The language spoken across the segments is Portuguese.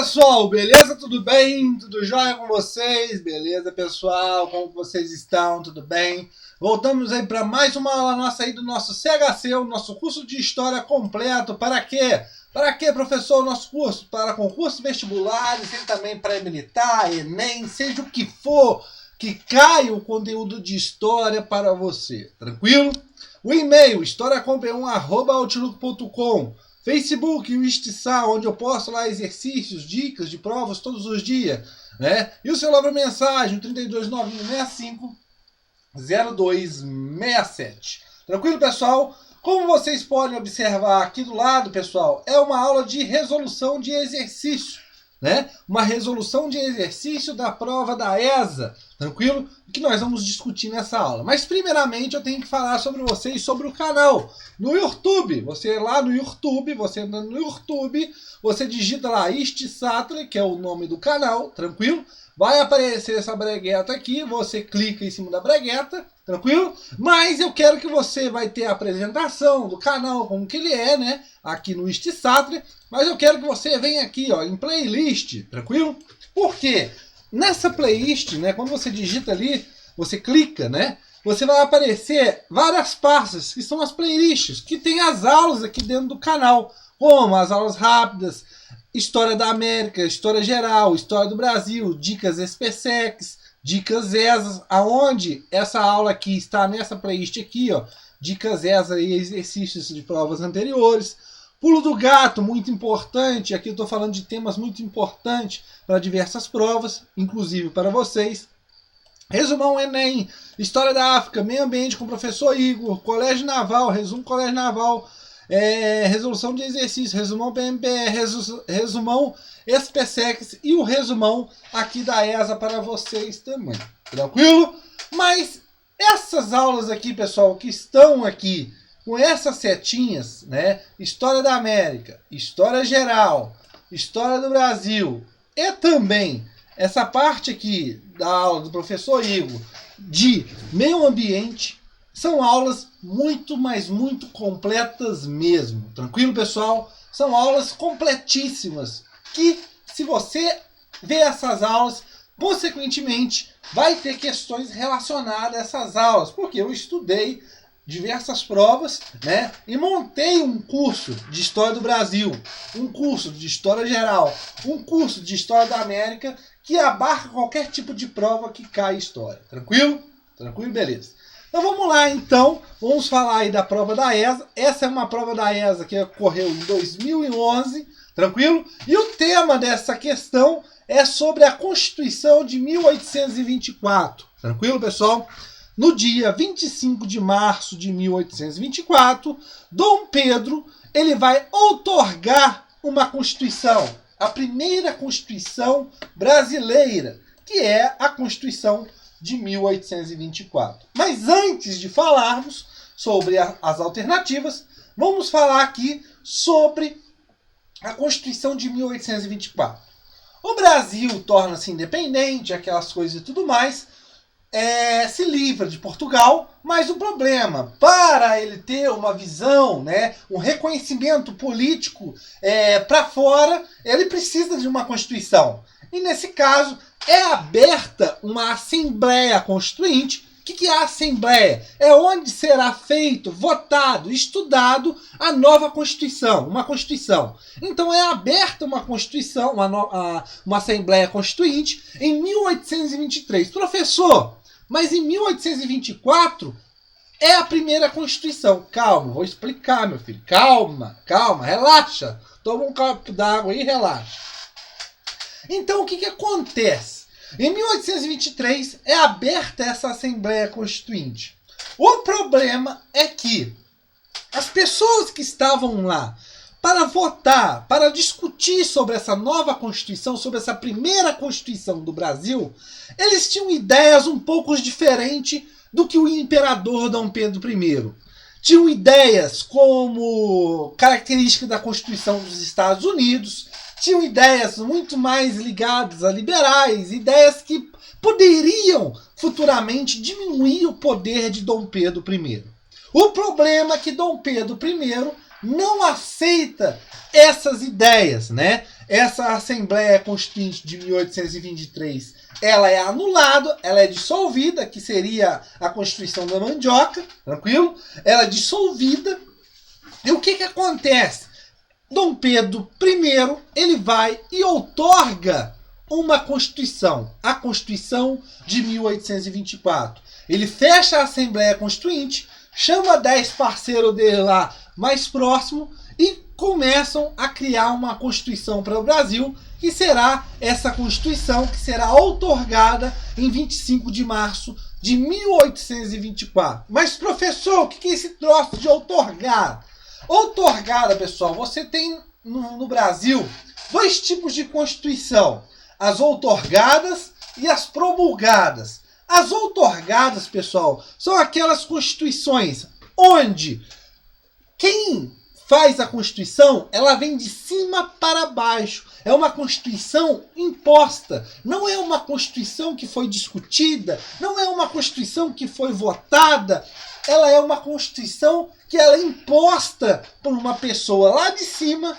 pessoal, beleza? Tudo bem? Tudo jóia com vocês? Beleza, pessoal? Como vocês estão? Tudo bem? Voltamos aí para mais uma aula nossa aí do nosso CHC, o nosso curso de História completo. Para quê? Para quê, professor, o nosso curso? Para concursos vestibulares e também para-militar, Enem, seja o que for que caia o conteúdo de História para você. Tranquilo? O e-mail, historiacom1@outlook.com. Facebook, o Istiçá, onde eu posto lá exercícios, dicas de provas todos os dias, né? E o celular para mensagem, 3291650267. Tranquilo, pessoal? Como vocês podem observar aqui do lado, pessoal, é uma aula de resolução de exercício, né? Uma resolução de exercício da prova da ESA, tranquilo? Que nós vamos discutir nessa aula. Mas primeiramente eu tenho que falar sobre vocês, sobre o canal no YouTube. Você lá no YouTube, você entra no YouTube, você digita lá Istiçatra, que é o nome do canal, tranquilo? Vai aparecer essa bregueta aqui, você clica em cima da bregueta, tranquilo? Mas eu quero que você vai ter a apresentação do canal, como que ele é, né? Aqui no Istiçatra. Mas eu quero que você venha aqui, ó, em playlist, tranquilo? Por quê? Nessa playlist, né, quando você digita ali, você clica, né? Você vai aparecer várias pastas, que são as playlists, que tem as aulas aqui dentro do canal, como as aulas rápidas, História da América, História Geral, História do Brasil, Dicas SPSECs, Dicas ESA, aonde essa aula aqui está nessa playlist aqui, ó, Dicas ESA e exercícios de provas anteriores. Pulo do gato, muito importante, aqui eu estou falando de temas muito importantes para diversas provas, inclusive para vocês. Resumão Enem, História da África, Meio Ambiente com o professor Igor, Colégio Naval, resumo Colégio Naval, resolução de exercício, resumão PMPE, resumão SPSECs e o resumão aqui da ESA para vocês também, tranquilo? Mas essas aulas aqui, pessoal, que estão aqui com essas setinhas, né? História da América, História Geral, História do Brasil e também essa parte aqui da aula do professor Igor de Meio Ambiente, são aulas muito, mas muito completas mesmo. Tranquilo, pessoal? São aulas completíssimas que, se você ver essas aulas, consequentemente, vai ter questões relacionadas a essas aulas, porque eu estudei diversas provas, né? E montei um curso de História do Brasil, um curso de História Geral, um curso de História da América que abarca qualquer tipo de prova que cai história. Tranquilo? Tranquilo? Beleza. Então vamos lá, então. Vamos falar aí da prova da ESA. Essa é uma prova da ESA que ocorreu em 2011, tranquilo? E o tema dessa questão é sobre a Constituição de 1824. Tranquilo, pessoal? No dia 25 de março de 1824, Dom Pedro ele vai outorgar uma Constituição, a primeira Constituição brasileira, que é a Constituição de 1824. Mas antes de falarmos sobre as alternativas, vamos falar aqui sobre a Constituição de 1824. O Brasil torna-se independente, aquelas coisas e tudo mais, se livra de Portugal, mas o problema, para ele ter uma visão, né, um reconhecimento político para fora, ele precisa de uma Constituição. E nesse caso, é aberta uma Assembleia Constituinte. O que é a Assembleia? É onde será feito, votado, estudado a nova Constituição, uma Constituição. Então é aberta uma Constituição, uma Assembleia Constituinte em 1823. Professor, mas em 1824 é a primeira Constituição. Calma, vou explicar, meu filho. Calma, calma, relaxa. Toma um copo d'água aí e relaxa. Então o que acontece? Em 1823 é aberta essa Assembleia Constituinte. O problema é que as pessoas que estavam lá para votar, para discutir sobre essa nova Constituição, sobre essa primeira Constituição do Brasil, eles tinham ideias um pouco diferentes do que o imperador Dom Pedro I. Tinham ideias como característica da Constituição dos Estados Unidos, tinham ideias muito mais ligadas a liberais, ideias que poderiam futuramente diminuir o poder de Dom Pedro I. O problema é que Dom Pedro I não aceita essas ideias, né? Essa Assembleia Constituinte de 1823, ela é anulada, ela é dissolvida, que seria a Constituição da Mandioca, tranquilo? Ela é dissolvida. E o que acontece? Dom Pedro I, ele vai e outorga uma Constituição, a Constituição de 1824. Ele fecha a Assembleia Constituinte, chama 10 parceiros dele lá mais próximo e começam a criar uma Constituição para o Brasil, que será essa Constituição que será outorgada em 25 de março de 1824. Mas, professor, o que é esse troço de outorgar? Outorgada, pessoal, você tem no Brasil 2 tipos de Constituição: as outorgadas e as promulgadas. As outorgadas, pessoal, são aquelas constituições onde quem faz a Constituição, ela vem de cima para baixo. É uma Constituição imposta. Não é uma Constituição que foi discutida, não é uma Constituição que foi votada. Ela é uma Constituição que ela é imposta por uma pessoa lá de cima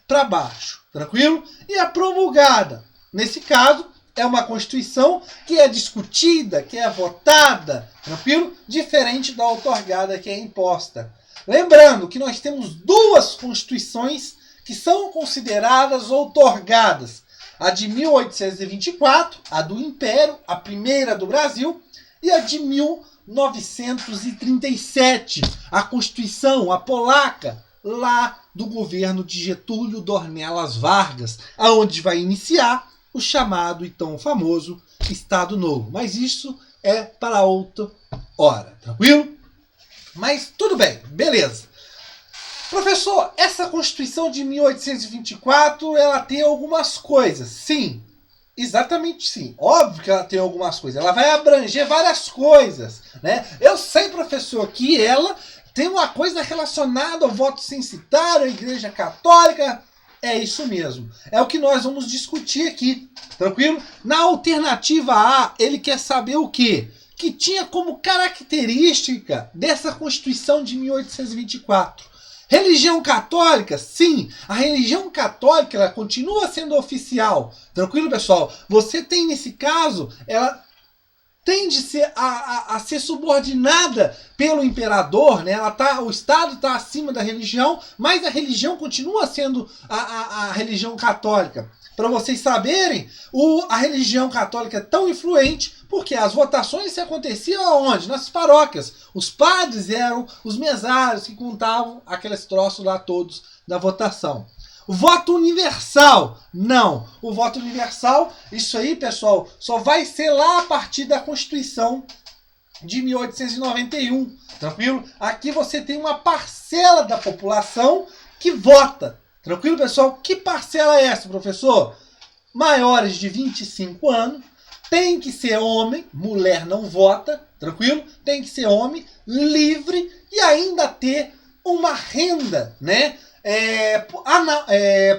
para baixo. Tranquilo? E a promulgada, nesse caso, é uma Constituição que é discutida, que é votada, tranquilo? Diferente da outorgada, que é imposta. Lembrando que nós temos 2 Constituições que são consideradas outorgadas. A de 1824, a do Império, a primeira do Brasil, e a de 1937, a Constituição, a polaca, lá do governo de Getúlio Dornelas Vargas, aonde vai iniciar o chamado e tão famoso Estado Novo. Mas isso é para outra hora, tranquilo? Mas tudo bem, beleza. Professor, essa Constituição de 1824, ela tem algumas coisas. Sim, exatamente sim. Óbvio que ela tem algumas coisas. Ela vai abranger várias coisas, né? Eu sei, professor, que ela tem uma coisa relacionada ao voto censitário, à Igreja Católica. É isso mesmo. É o que nós vamos discutir aqui, tranquilo? Na alternativa A, ele quer saber o quê? Que tinha como característica dessa Constituição de 1824. Religião católica? Sim, a religião católica ela continua sendo oficial. Tranquilo, pessoal? Você tem, nesse caso, ela tende a ser subordinada pelo imperador, né? O Estado está acima da religião, mas a religião continua sendo a religião católica. Para vocês saberem, a religião católica é tão influente porque as votações se aconteciam aonde? Nas paróquias. Os padres eram os mesários que contavam aqueles troços lá todos da votação. O voto universal? Não. O voto universal, isso aí, pessoal, só vai ser lá a partir da Constituição de 1891. Tranquilo? Aqui você tem uma parcela da população que vota. Tranquilo, pessoal? Que parcela é essa, professor? Maiores de 25 anos, tem que ser homem, mulher não vota, tranquilo? Tem que ser homem, livre e ainda ter uma renda, né?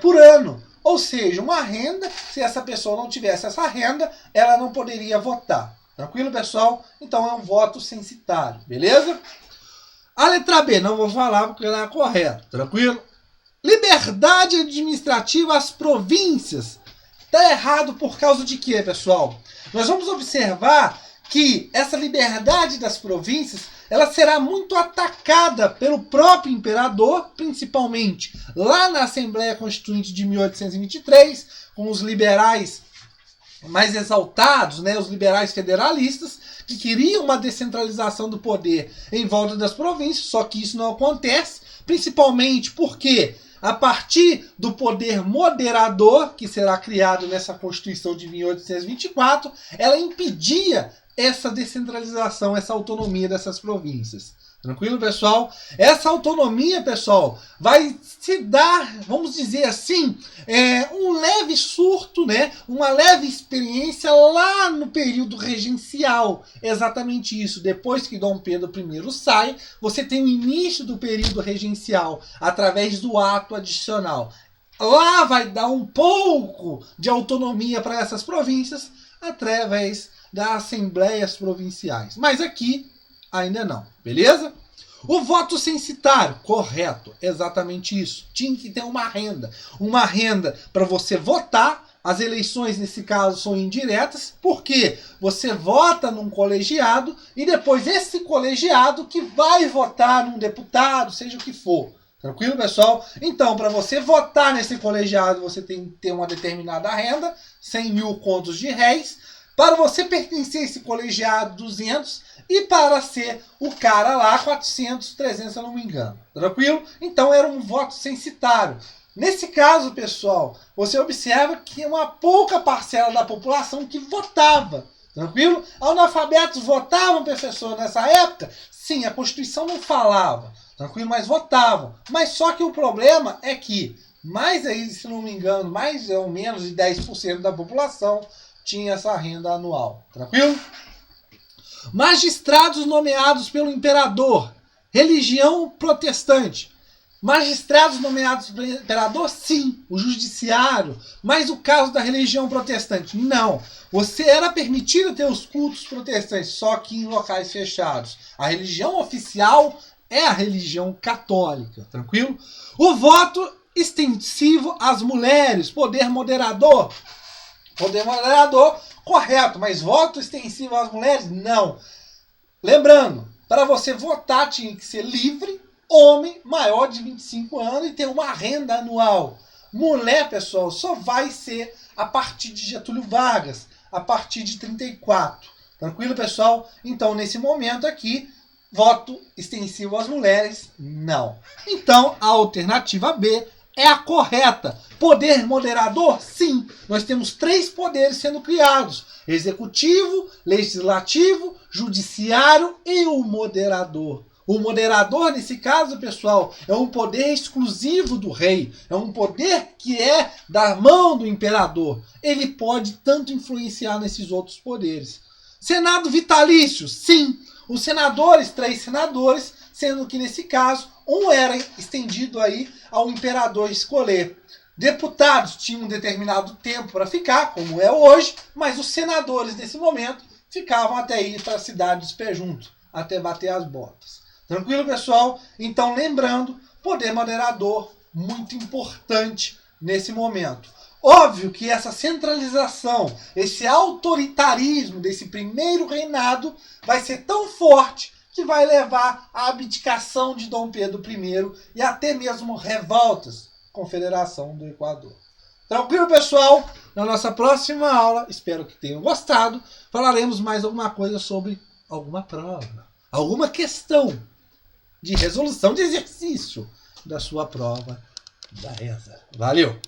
Por ano. Ou seja, uma renda, se essa pessoa não tivesse essa renda, ela não poderia votar. Tranquilo, pessoal? Então é um voto censitário, beleza? A letra B, não vou falar porque ela é correta, tranquilo? Liberdade administrativa às províncias. Está errado por causa de quê, pessoal? Nós vamos observar que essa liberdade das províncias ela será muito atacada pelo próprio imperador, principalmente lá na Assembleia Constituinte de 1823, com os liberais mais exaltados, né, os liberais federalistas, que queriam uma descentralização do poder em volta das províncias, só que isso não acontece, principalmente porque a partir do poder moderador, que será criado nessa Constituição de 1824, ela impedia essa descentralização, essa autonomia dessas províncias. Tranquilo, pessoal? Essa autonomia, pessoal, vai se dar, vamos dizer assim, um leve surto, né? Uma leve experiência lá no período regencial. Exatamente isso. Depois que Dom Pedro I sai, você tem o início do período regencial através do ato adicional. Lá vai dar um pouco de autonomia para essas províncias através das assembleias provinciais. Mas aqui ainda não, beleza? O voto censitário, correto, exatamente isso. Tinha que ter uma renda para você votar. As eleições, nesse caso, são indiretas, porque você vota num colegiado e depois esse colegiado que vai votar num deputado, seja o que for. Tranquilo, pessoal? Então, para você votar nesse colegiado, você tem que ter uma determinada renda, 100 mil contos de réis. Para você pertencer a esse colegiado, 200. E para ser o cara lá, 400, 300, se eu não me engano. Tranquilo? Então, era um voto censitário. Nesse caso, pessoal, você observa que é uma pouca parcela da população que votava. Tranquilo? Analfabetos votavam, professor, nessa época? Sim, a Constituição não falava. Tranquilo? Mas votavam. Mas só que o problema é que, mais aí, se não me engano, mais ou menos de 10% da população tinha essa renda anual. Tranquilo? Magistrados nomeados pelo imperador. Religião protestante. Magistrados nomeados pelo imperador, sim, o judiciário, mas o caso da religião protestante, não. Você era permitido ter os cultos protestantes, só que em locais fechados. A religião oficial é a religião católica, tranquilo? O voto extensivo às mulheres, poder moderador. Poder moderador, correto, mas voto extensivo às mulheres, não. Lembrando, para você votar tinha que ser livre, homem maior de 25 anos e ter uma renda anual. Mulher, pessoal, só vai ser a partir de Getúlio Vargas, a partir de 34. Tranquilo, pessoal? Então, nesse momento aqui, voto extensivo às mulheres, não. Então, a alternativa B é a correta. Poder moderador? Sim. Nós temos 3 poderes sendo criados: executivo, legislativo, judiciário e o moderador. O moderador, nesse caso, pessoal, é um poder exclusivo do rei. É um poder que é da mão do imperador. Ele pode tanto influenciar nesses outros poderes. Senado vitalício? Sim. Os senadores, 3 senadores, sendo que nesse caso, um era estendido aí ao imperador escolher. Deputados tinham um determinado tempo para ficar, como é hoje, mas os senadores, nesse momento, ficavam até ir para a cidade de Espejunto, até bater as botas. Tranquilo, pessoal? Então, lembrando, poder moderador, muito importante nesse momento. Óbvio que essa centralização, esse autoritarismo desse primeiro reinado vai ser tão forte que vai levar à abdicação de Dom Pedro I e até mesmo revoltas, Confederação do Equador. Tranquilo, pessoal? Na nossa próxima aula, espero que tenham gostado, falaremos mais alguma coisa sobre alguma prova, alguma questão de resolução de exercício da sua prova da ESA. Valeu!